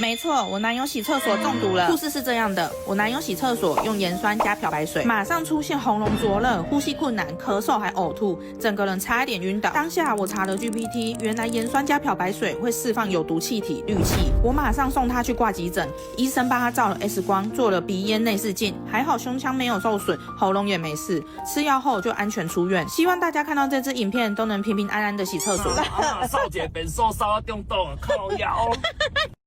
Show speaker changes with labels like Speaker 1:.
Speaker 1: 没错，我男友洗厕所中毒了。故事是这样的，我男友洗厕所用盐酸加漂白水，马上出现喉咙灼热、呼吸困难、咳嗽还呕吐，整个人差一点晕倒。当下我查了 GPT， 原来盐酸加漂白水会释放有毒气体氯气，我马上送他去挂急诊，医生帮他照了 X 光，做了鼻咽内视镜，还好胸腔没有受损，喉咙也没事，吃药后就安全出院。希望大家看到这支影片都能平平安安的洗厕所。
Speaker 2: 少姐变瘦烧中毒，靠腰。